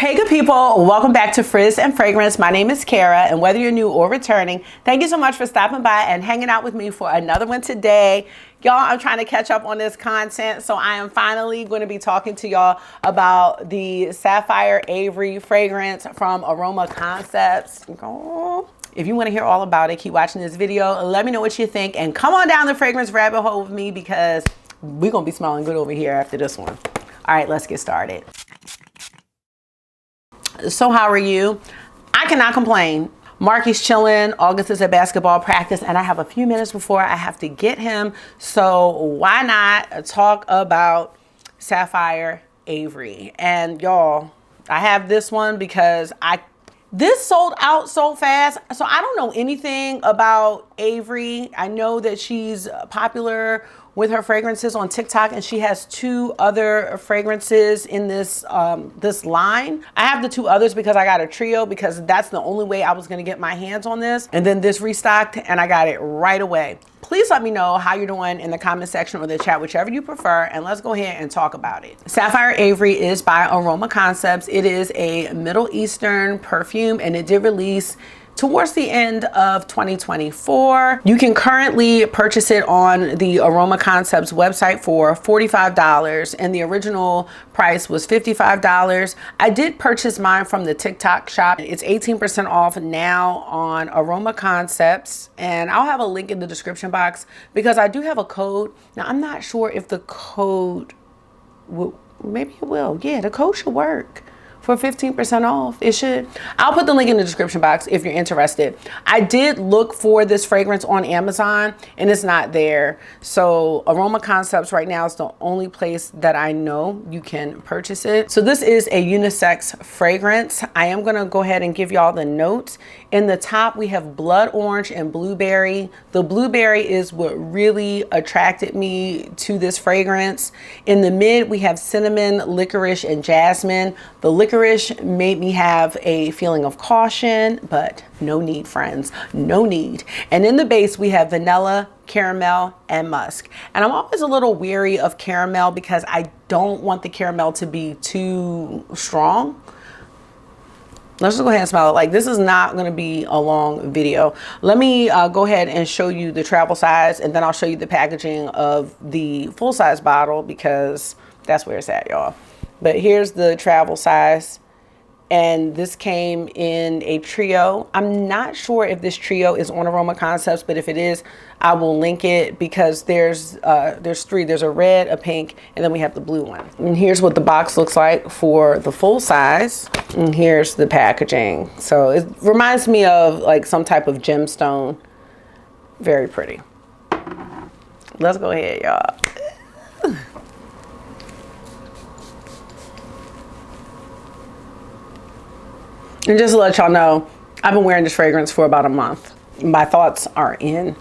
Hey good people, welcome back to Frizz and Fragrance. My name is Kara, and whether you're new or returning, thank you so much for stopping by and hanging out with me for another one today. Y'all, I'm trying to catch up on this content, so I am finally going to be talking to y'all about the Sapphire Avri fragrance from Aroma Concepts. If you want to hear all about it, keep watching this video. Let me know what you think, and come on down the fragrance rabbit hole with me because we're going to be smelling good over here after this one. All right, let's get started. So how are you? I cannot complain. Marky's chilling. August is at basketball practice, and I have a few minutes before I have to get him. So why not talk about Sapphire Avri? And y'all, I have this one because this sold out so fast. So I don't know anything about Avri. I know that she's popular with her fragrances on TikTok, and she has two other fragrances in this this line. I have the two others because I got a trio because that's the only way I was gonna get my hands on this. And then this restocked and I got it right away. Please let me know how you're doing in the comment section or the chat, whichever you prefer, and let's go ahead and talk about it. Sapphire Avri is by Aroma Concepts. It is a Middle Eastern perfume, and it did release towards the end of 2024. You can currently purchase it on the Aroma Concepts website for $45, and the original price was $55. I did purchase mine from the TikTok shop. It's 18% off now on Aroma Concepts, and I'll have a link in the description box because I do have a code. Now, I'm not sure if the code will, maybe it will. Yeah, the code should work. For 15% off, it should. I'll put the link in the description box if you're interested. I did look for this fragrance on Amazon and it's not there. So Aroma Concepts right now is the only place that I know you can purchase it. So this is a unisex fragrance. I am gonna go ahead and give y'all the notes. In the top, we have blood orange and blueberry. The blueberry is what really attracted me to this fragrance. In the mid, we have cinnamon, licorice, and jasmine. The licorice made me have a feeling of caution, but no need, friends, no need. And in the base, we have vanilla, caramel, and musk. And I'm always a little weary of caramel because I don't want the caramel to be too strong. Let's just go ahead and smell it. Like, this is not going to be a long video. Let me go ahead and show you the travel size, and then I'll show you the packaging of the full size bottle because that's where it's at, y'all. But here's the travel size, and this came in a trio. I'm not sure if this trio is on Aroma Concepts, but if it is, I will link it because there's three. There's a red, a pink, and then we have the blue one. And here's what the box looks like for the full size. And here's the packaging. So it reminds me of like some type of gemstone. Very pretty. Let's go ahead, y'all. And just to let y'all know, I've been wearing this fragrance for about a month. My thoughts are in.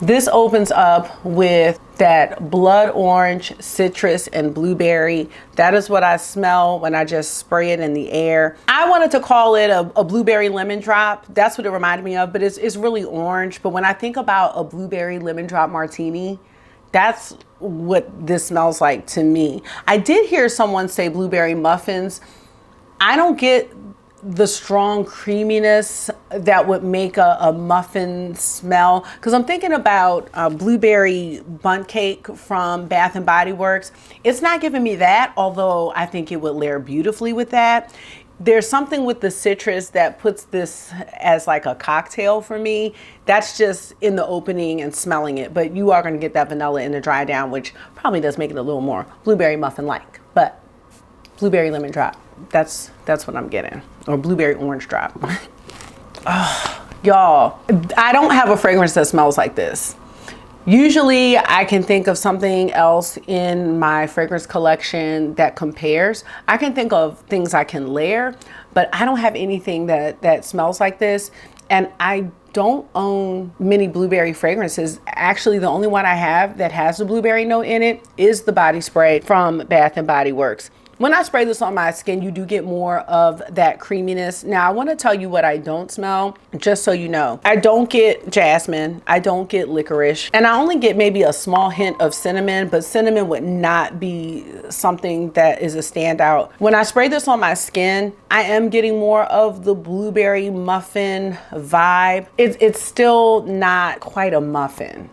This opens up with that blood orange, citrus, and blueberry. That is what I smell when I just spray it in the air. I wanted to call it a blueberry lemon drop. That's what it reminded me of, but it's really orange. But when I think about a blueberry lemon drop martini, that's what this smells like to me. I did hear someone say blueberry muffins. I don't get the strong creaminess that would make a muffin smell, because I'm thinking about blueberry bundt cake from Bath and Body Works. It's not giving me that, although I think it would layer beautifully with that. There's something with the citrus that puts this as like a cocktail for me. That's just in the opening and smelling it, but you are going to get that vanilla in the dry down, which probably does make it a little more blueberry muffin-like. But blueberry lemon drop, that's what I'm getting. Or blueberry orange drop. Oh, y'all, I don't have a fragrance that smells like this. Usually I can think of something else in my fragrance collection that compares. I can think of things I can layer, but I don't have anything that smells like this. And I don't own many blueberry fragrances. Actually, the only one I have that has the blueberry note in it is the body spray from Bath and Body Works. When I spray this on my skin, you do get more of that creaminess. Now, I want to tell you what I don't smell, just so you know. I don't get jasmine. I don't get licorice. And I only get maybe a small hint of cinnamon, but cinnamon would not be something that is a standout. When I spray this on my skin, I am getting more of the blueberry muffin vibe. It's still not quite a muffin.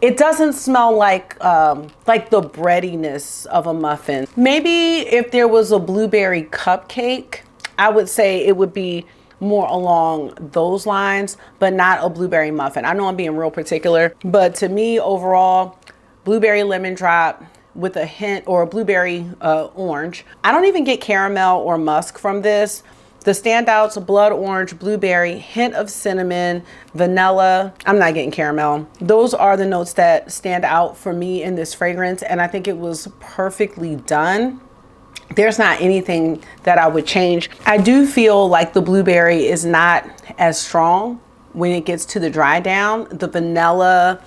It doesn't smell like the breadiness of a muffin. Maybe if there was a blueberry cupcake, I would say it would be more along those lines, but not a blueberry muffin. I know I'm being real particular, but to me overall, blueberry lemon drop with a hint, or a blueberry orange. I don't even get caramel or musk from this. The standouts: blood orange, blueberry, hint of cinnamon, vanilla. I'm not getting caramel. Those are the notes that stand out for me in this fragrance, and I think it was perfectly done. There's not anything that I would change. I do feel like the blueberry is not as strong when it gets to the dry down. The vanilla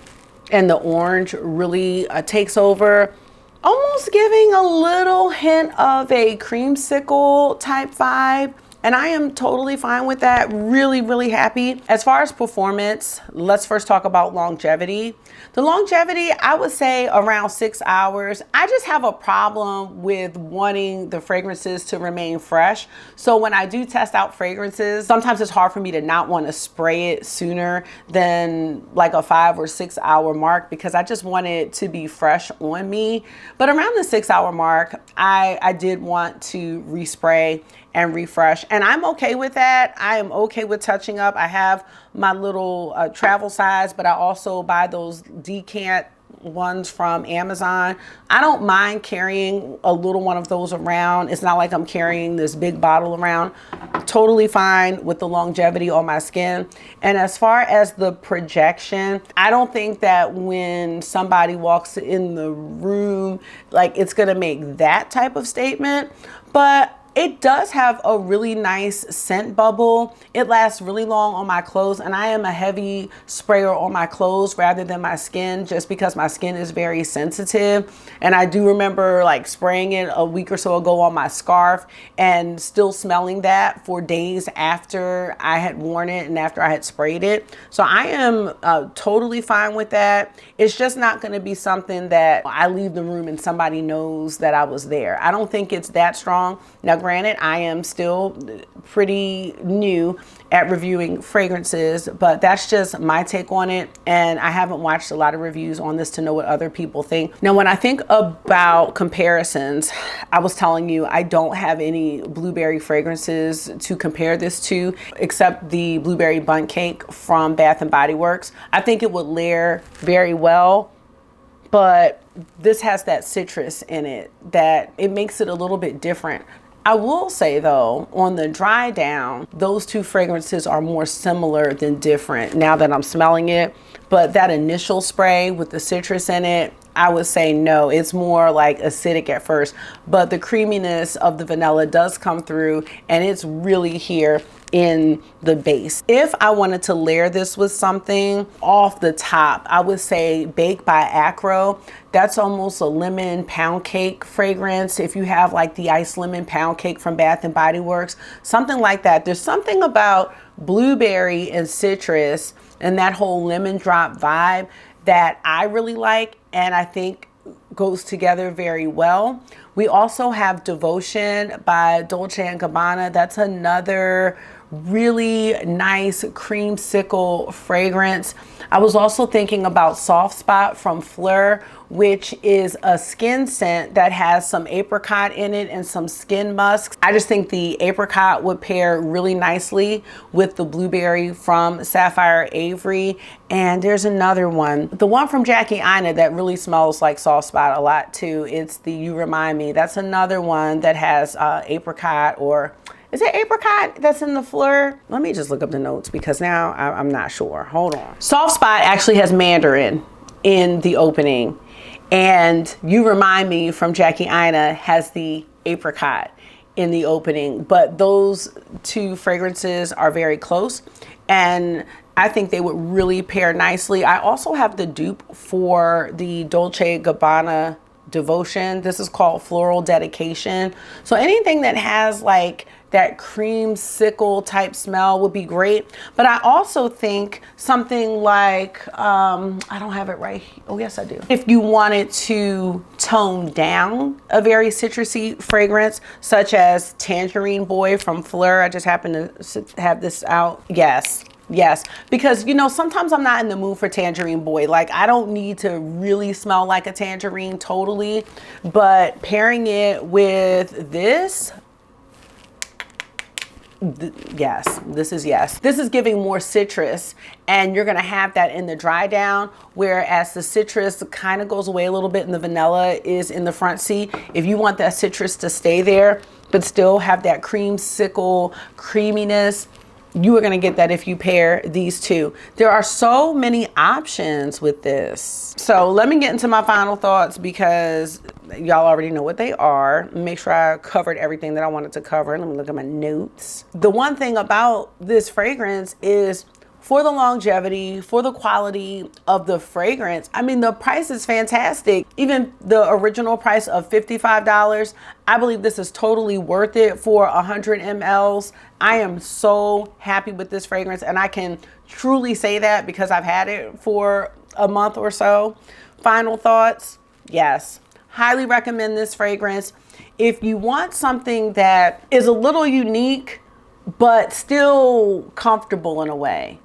and the orange really takes over, almost giving a little hint of a creamsicle type vibe. And I am totally fine with that. Really, really happy. As far as performance, let's first talk about longevity. The longevity, I would say around 6 hours. I just have a problem with wanting the fragrances to remain fresh. So when I do test out fragrances, sometimes it's hard for me to not want to spray it sooner than like a 5 or 6 hour mark, because I just want it to be fresh on me. But around the 6 hour mark, I did want to respray and refresh, and I'm okay with that. I am okay with touching up. I have my little travel size, but I also buy those decant ones from Amazon. I don't mind carrying a little one of those around. It's not like I'm carrying this big bottle around. Totally fine with the longevity on my skin. And as far as the projection, I don't think that when somebody walks in the room, like, it's gonna make that type of statement, but it does have a really nice scent bubble. It lasts really long on my clothes, and I am a heavy sprayer on my clothes rather than my skin, just because my skin is very sensitive. And I do remember like spraying it a week or so ago on my scarf and still smelling that for days after I had worn it and after I had sprayed it. So I am totally fine with that. It's just not gonna be something that I leave the room and somebody knows that I was there. I don't think it's that strong. Now, granted, I am still pretty new at reviewing fragrances, but that's just my take on it. And I haven't watched a lot of reviews on this to know what other people think. Now, when I think about comparisons, I was telling you I don't have any blueberry fragrances to compare this to, except the blueberry bundt cake from Bath and Body Works. I think it would layer very well, but this has that citrus in it that it makes it a little bit different. I will say though, on the dry down, those two fragrances are more similar than different now that I'm smelling it. But that initial spray with the citrus in it, I would say no, it's more like acidic at first, but the creaminess of the vanilla does come through, and it's really here in the base. If I wanted to layer this with something off the top, I would say Baked by Acro. That's almost a lemon pound cake fragrance. If you have like the iced lemon pound cake from Bath and Body Works, something like that. There's something about blueberry and citrus and that whole lemon drop vibe that I really like, and I think goes together very well. We also have Devotion by Dolce & Gabbana. That's another really nice creamsicle fragrance. I was also thinking about Soft Spot from Fleur, which is a skin scent that has some apricot in it and some skin musks. I just think the apricot would pair really nicely with the blueberry from Sapphire Avri. And there's another one, the one from Jackie Aina, that really smells like Soft Spot a lot too. It's the You Remind Me. That's another one that has apricot, or is it apricot that's in the Fleur? Let me just look up the notes because now I'm not sure. Hold on. Soft Spot actually has mandarin in the opening, and You Remind Me from Jackie Aina has the apricot in the opening. But those two fragrances are very close, and I think they would really pair nicely. I also have the dupe for the Dolce & Gabbana devotion. This is called floral dedication. So anything that has like that creamsicle type smell would be great. But I also think something like, I don't have it right here. Oh yes, I do. If you wanted to tone down a very citrusy fragrance, such as Tangerine Boy from Fleur. I just happen to have this out. Yes, because you know, sometimes I'm not in the mood for Tangerine Boy. Like, I don't need to really smell like a tangerine totally, but pairing it with this, yes, this is giving more citrus, and you're gonna have that in the dry down, whereas the citrus kind of goes away a little bit and the vanilla is in the front seat. If you want that citrus to stay there but still have that creamsicle creaminess, you are going to get that if you pair these two. There are so many options with this. So let me get into my final thoughts, because y'all already know what they are. Make sure I covered everything that I wanted to cover. Let me look at my notes. The one thing about this fragrance is, for the longevity, for the quality of the fragrance, I mean, the price is fantastic. Even the original price of $55, I believe this is totally worth it for 100 mLs. I am so happy with this fragrance, and I can truly say that because I've had it for a month or so. Final thoughts, yes, highly recommend this fragrance. If you want something that is a little unique, but still comfortable in a way,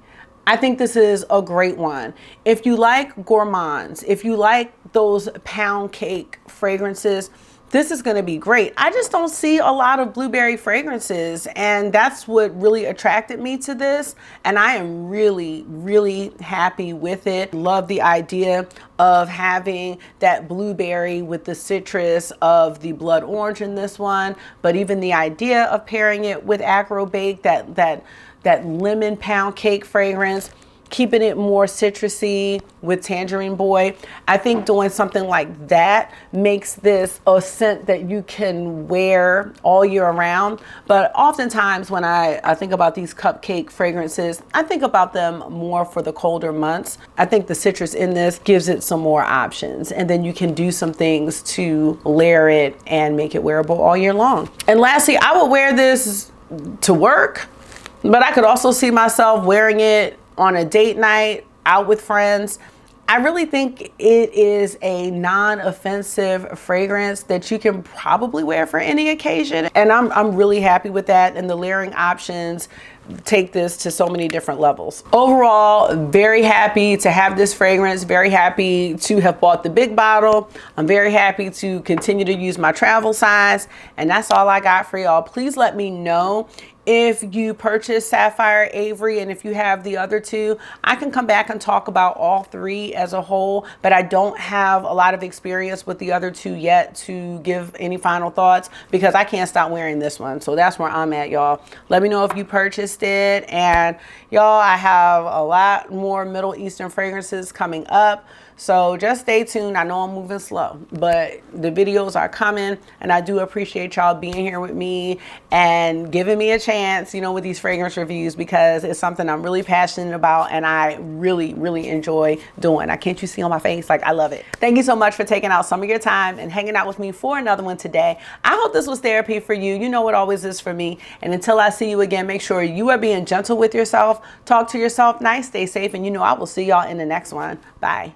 I think this is a great one. If you like gourmands, if you like those pound cake fragrances, this is going to be great. I just don't see a lot of blueberry fragrances, and that's what really attracted me to this. And I am really, really happy with it. Love the idea of having that blueberry with the citrus of the blood orange in this one, but even the idea of pairing it with Acro Bake, that lemon pound cake fragrance, keeping it more citrusy with Tangerine Boy. I think doing something like that makes this a scent that you can wear all year around. But oftentimes when I think about these cupcake fragrances, I think about them more for the colder months. I think the citrus in this gives it some more options, and then you can do some things to layer it and make it wearable all year long. And lastly, I would wear this to work, but I could also see myself wearing it on a date night, out with friends. I really think it is a non-offensive fragrance that you can probably wear for any occasion. And I'm really happy with that. And the layering options take this to so many different levels. Overall, very happy to have this fragrance, very happy to have bought the big bottle. I'm very happy to continue to use my travel size. And that's all I got for y'all. Please let me know if you purchase Sapphire Avri, and if you have the other two. I can come back and talk about all three as a whole, but I don't have a lot of experience with the other two yet to give any final thoughts, because I can't stop wearing this one. So that's where I'm at, y'all. Let me know if you purchased it. And y'all, I have a lot more Middle Eastern fragrances coming up, so just stay tuned. I know I'm moving slow, but the videos are coming, and I do appreciate y'all being here with me and giving me a chance, you know, with these fragrance reviews, because it's something I'm really passionate about and I really, really enjoy doing. Can't you see on my face? Like, I love it. Thank you so much for taking out some of your time and hanging out with me for another one today. I hope this was therapy for you. You know it always is for me. And until I see you again, make sure you are being gentle with yourself. Talk to yourself nice, stay safe, and you know I will see y'all in the next one. Bye.